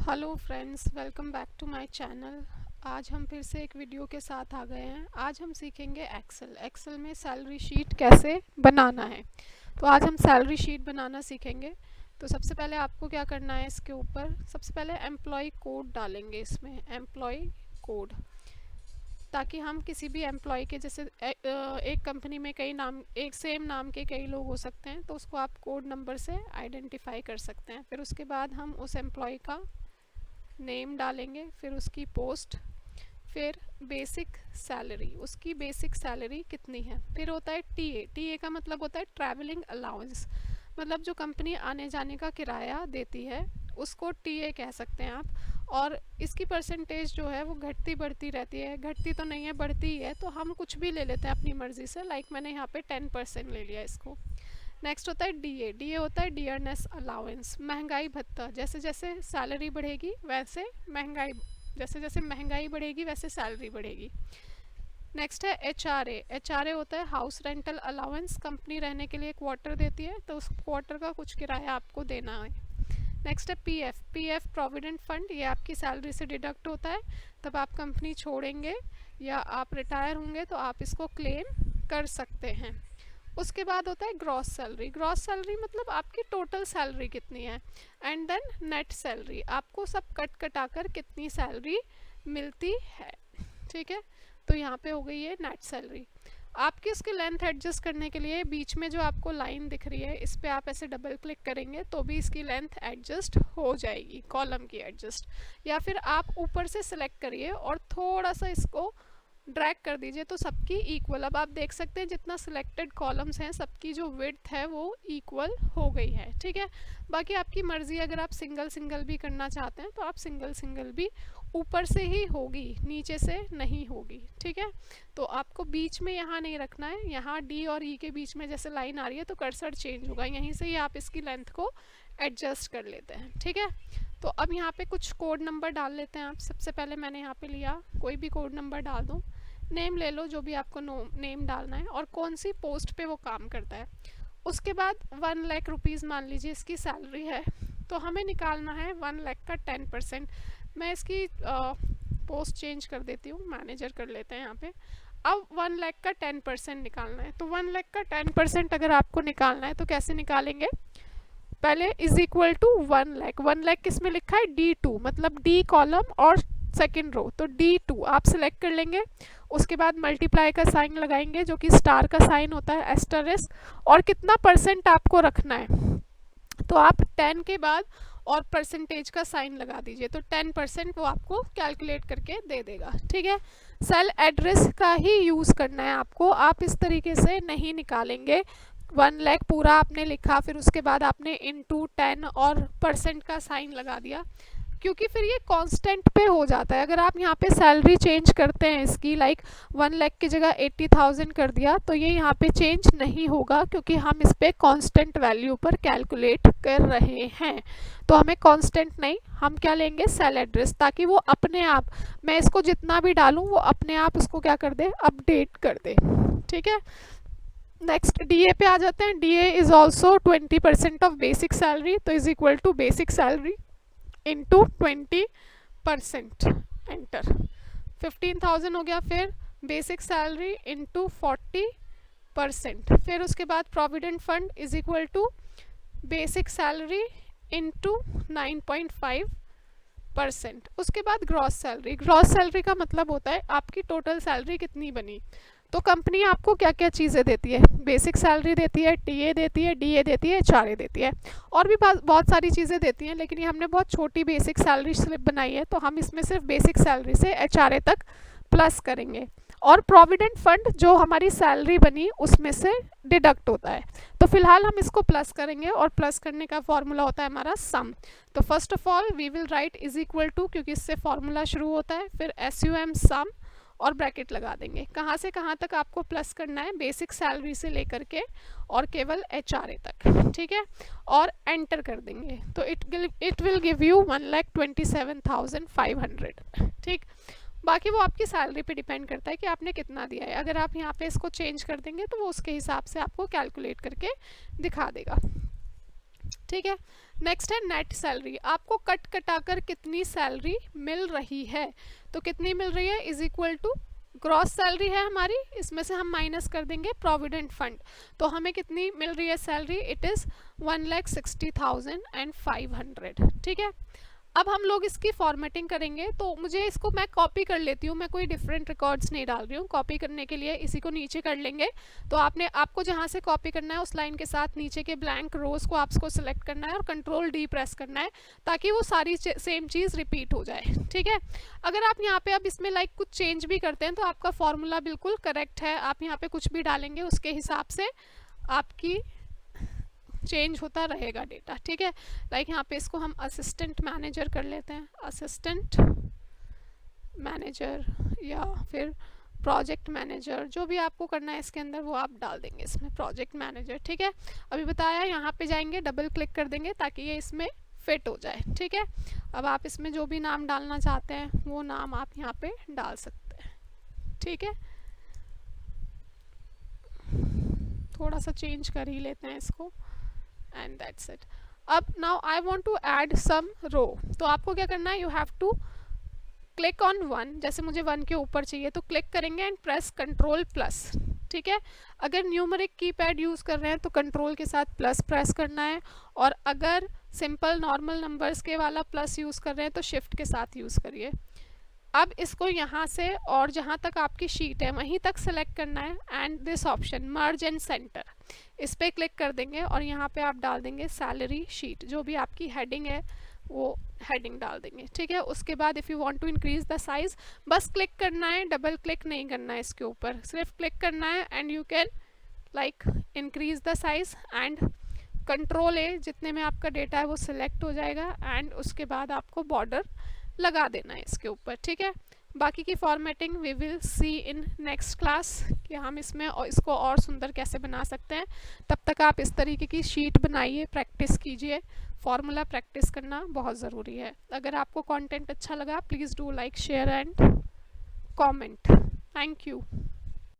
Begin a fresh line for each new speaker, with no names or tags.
Hello friends, welcome back to my channel. आज हम फिर से एक वीडियो के साथ आ गए हैं। आज हम सीखेंगे एक्सेल में सैलरी शीट कैसे बनाना है। तो आज हम सैलरी शीट बनाना सीखेंगे। तो सबसे पहले आपको क्या करना है, इसके ऊपर सबसे पहले एम्प्लॉय कोड डालेंगे। इसमें एम्प्लॉय कोड, ताकि हम किसी भी एम्प्लॉय के, जैसे एक कंपनी में कई नाम, एक सेम नाम के कई लोग हो सकते हैं, तो उसको आप कोड नंबर से आइडेंटिफाई कर सकते हैं। फिर उसके बाद हम उस एम्प्लॉय का नेम डालेंगे, फिर उसकी पोस्ट, फिर बेसिक सैलरी, उसकी बेसिक सैलरी कितनी है। फिर होता है टीए। टीए का मतलब होता है ट्रैवलिंग अलाउंस, मतलब जो कंपनी आने जाने का किराया देती है उसको टीए कह सकते हैं आप। और इसकी परसेंटेज जो है वो घटती बढ़ती रहती है। घटती तो नहीं है, बढ़ती ही है, तो हम कुछ भी ले लेते हैं अपनी मर्ज़ी से। लाइक मैंने यहाँ पे 10% ले लिया इसको। नेक्स्ट होता है डीए। डीए होता है डियरनेस अलाउंस, महंगाई भत्ता। जैसे जैसे सैलरी बढ़ेगी वैसे महंगाई, जैसे जैसे महंगाई बढ़ेगी वैसे सैलरी बढ़ेगी। नेक्स्ट है एचआरए। एचआरए होता है हाउस रेंटल अलाउंस। कंपनी रहने के लिए क्वार्टर देती है, तो उस क्वार्टर का कुछ किराया आपको देना है। नेक्स्ट है पीएफ। पीएफ प्रोविडेंट फंड, ये आपकी सैलरी से डिडक्ट होता है। तब आप कंपनी छोड़ेंगे या आप रिटायर होंगे तो आप इसको क्लेम कर सकते हैं। उसके बाद होता है ग्रॉस सैलरी। ग्रॉस सैलरी मतलब आपकी टोटल सैलरी कितनी है। एंड देन नेट सैलरी, आपको सब कट कटाकर कितनी सैलरी मिलती है। ठीक है, तो यहाँ पे हो गई है नेट सैलरी। आपकी इसकी लेंथ एडजस्ट करने के लिए बीच में जो आपको लाइन दिख रही है, इस पर आप ऐसे डबल क्लिक करेंगे तो भी इसकी लेंथ एडजस्ट हो जाएगी, कॉलम की एडजस्ट। या फिर आप ऊपर से सिलेक्ट करिए और थोड़ा सा इसको ड्रैग कर दीजिए तो सबकी इक्वल। अब आप देख सकते हैं जितना सिलेक्टेड कॉलम्स हैं सबकी जो विड्थ है वो इक्वल हो गई है। ठीक है, बाकी आपकी मर्ज़ी, अगर आप सिंगल सिंगल भी करना चाहते हैं तो आप सिंगल सिंगल भी, ऊपर से ही होगी, नीचे से नहीं होगी। ठीक है, तो आपको बीच में यहाँ नहीं रखना है। यहाँ डी और ई के बीच में जैसे लाइन आ रही है तो कर्सर चेंज होगा, यहीं से ही आप इसकी लेंथ को एडजस्ट कर लेते हैं। ठीक है, तो अब यहाँ पे कुछ कोड नंबर डाल लेते हैं आप। सबसे पहले मैंने यहाँ पे लिया, कोई भी कोड नंबर डाल दूँ। नेम ले लो, जो भी आपको नेम डालना है, और कौन सी पोस्ट पे वो काम करता है। उसके बाद 1 लाख रुपीज़ मान लीजिए इसकी सैलरी है, तो हमें निकालना है 1 लाख का 10%। मैं इसकी पोस्ट चेंज कर देती हूँ, मैनेजर कर लेते हैं यहाँ पे। अब 1 लाख का 10% निकालना है, तो 1 लाख का 10% अगर आपको निकालना है तो कैसे निकालेंगे। पहले is equal to 1 lakh. 1 lakh किस में लिखा है, D2, मतलब डी कॉलम और सेकेंड रो, तो D2 आप सिलेक्ट कर लेंगे। उसके बाद मल्टीप्लाई का साइन लगाएंगे, जो कि स्टार का साइन होता है, एस्टरिस्क। और कितना परसेंट आपको रखना है, तो आप 10 के बाद और परसेंटेज का साइन लगा दीजिए, तो 10% वो आपको कैलकुलेट करके दे देगा। ठीक है, सेल एड्रेस का ही यूज़ करना है आपको, आप इस तरीके से नहीं निकालेंगे। 1 लाख पूरा आपने लिखा, फिर उसके बाद आपने इनटू 10 और परसेंट का साइन लगा दिया, क्योंकि फिर ये कांस्टेंट पे हो जाता है। अगर आप यहाँ पे सैलरी चेंज करते हैं इसकी, लाइक 1 लाख की जगह 80,000 कर दिया, तो ये यहाँ पे चेंज नहीं होगा, क्योंकि हम इस पे कांस्टेंट वैल्यू पर कैलकुलेट कर रहे हैं। तो हमें कांस्टेंट नहीं, हम क्या लेंगे, सेल एड्रेस, ताकि वो अपने आप, मैं इसको जितना भी डालूँ वो अपने आप उसको क्या कर दे, अपडेट कर दे। ठीक है, नेक्स्ट डीए पे आ जाते हैं। DA is also 20% of basic salary, तो is equal to basic salary into 20%, enter. 15,000 हो गया। फिर बेसिक सैलरी इंटू 40%। फिर उसके बाद provident fund is equal to basic salary into 9.5%। उसके बाद ग्रॉस सैलरी। ग्रॉस सैलरी का मतलब होता है आपकी टोटल सैलरी कितनी बनी। तो कंपनी आपको क्या क्या चीज़ें देती है, बेसिक सैलरी देती है, टीए देती है, डीए देती है, एचआरए देती है, और भी बहुत सारी चीज़ें देती हैं, लेकिन ये हमने बहुत छोटी बेसिक सैलरी स्लिप बनाई है, तो हम इसमें सिर्फ बेसिक सैलरी से एचआरए तक प्लस करेंगे। और प्रोविडेंट फंड जो हमारी सैलरी बनी उसमें से डिडक्ट होता है, तो फिलहाल हम इसको प्लस करेंगे, और प्लस करने का फॉर्मूला होता है हमारा सम। तो first of all we will write is equal to, क्योंकि इससे फॉर्मूला शुरू होता है, फिर SUM सम और ब्रैकेट लगा देंगे। कहाँ से कहाँ तक आपको प्लस करना है, बेसिक सैलरी से लेकर के और केवल एचआरए तक। ठीक है, और एंटर कर देंगे, तो इट विल गिव यू 1,27,500। ठीक, बाकी वो आपकी सैलरी पे डिपेंड करता है कि आपने कितना दिया है। अगर आप यहाँ पे इसको चेंज कर देंगे तो वो उसके हिसाब से आपको कैलकुलेट करके दिखा देगा। ठीक है। नेक्स्ट है नेट सैलरी, आपको कट कटाकर कितनी सैलरी मिल रही है, तो कितनी मिल रही है is equal to gross salary है हमारी, इसमें से हम माइनस कर देंगे प्रोविडेंट फंड, तो हमें कितनी मिल रही है सैलरी, इट इज़ 1,60,500। ठीक है। अब हम लोग इसकी फॉर्मेटिंग करेंगे, तो मुझे इसको मैं कॉपी कर लेती हूँ, मैं कोई डिफरेंट रिकॉर्ड्स नहीं डाल रही हूँ। कॉपी करने के लिए इसी को नीचे कर लेंगे, तो आपको जहाँ से कॉपी करना है उस लाइन के साथ नीचे के ब्लैंक रोज को आपको सिलेक्ट करना है और कंट्रोल डी प्रेस करना है, ताकि वो सारी सेम चीज़ रिपीट हो जाए। ठीक है। अगर आप यहाँ पे अब इसमें लाइक कुछ चेंज भी करते हैं तो आपका फॉर्मूला बिल्कुल करेक्ट है, आप यहाँ पे कुछ भी डालेंगे उसके हिसाब से आपकी चेंज होता रहेगा डेटा। ठीक है। लाइक यहाँ पे इसको हम असिस्टेंट मैनेजर कर लेते हैं, असिस्टेंट मैनेजर या फिर प्रोजेक्ट मैनेजर, जो भी आपको करना है इसके अंदर वो आप डाल देंगे इसमें, प्रोजेक्ट मैनेजर। ठीक है। अभी बताया, यहाँ पे जाएंगे डबल क्लिक कर देंगे ताकि ये इसमें फिट हो जाए। ठीक है। अब आप इसमें जो भी नाम डालना चाहते हैं वो नाम आप यहाँ पे डाल सकते हैं। ठीक है। थोड़ा सा चेंज कर ही लेते हैं इसको, एंड दैट्स इट। अब now I want to add some row, तो आपको क्या करना है, you have to click on one, जैसे मुझे वन के ऊपर चाहिए तो क्लिक करेंगे एंड प्रेस कंट्रोल प्लस। ठीक है। अगर न्यूमरिक कीपैड यूज़ कर रहे हैं तो कंट्रोल के साथ प्लस प्रेस करना है, और अगर सिंपल नॉर्मल नंबर्स के वाला प्लस यूज़ कर रहे हैं तो शिफ्ट के साथ यूज़ करिए। अब इसको यहाँ से और जहाँ तक आपकी शीट है वहीं तक सेलेक्ट करना है, and this option merge and centre, इस पर क्लिक कर देंगे और यहाँ पे आप डाल देंगे सैलरी शीट, जो भी आपकी हेडिंग है वो हेडिंग डाल देंगे। ठीक है। उसके बाद if you want to increase the size, बस क्लिक करना है, डबल क्लिक नहीं करना है इसके ऊपर, सिर्फ क्लिक करना है and you can like increase the size and control ए, जितने में आपका डेटा है वो सिलेक्ट हो जाएगा, एंड उसके बाद आपको बॉर्डर लगा देना है इसके ऊपर। ठीक है। बाकी की formatting we will see in next class कि हम इसमें इसको और सुंदर कैसे बना सकते हैं। तब तक आप इस तरीके की शीट बनाइए, प्रैक्टिस कीजिए, फॉर्मूला प्रैक्टिस करना बहुत ज़रूरी है। अगर आपको कंटेंट अच्छा लगा please do like share and comment. Thank you.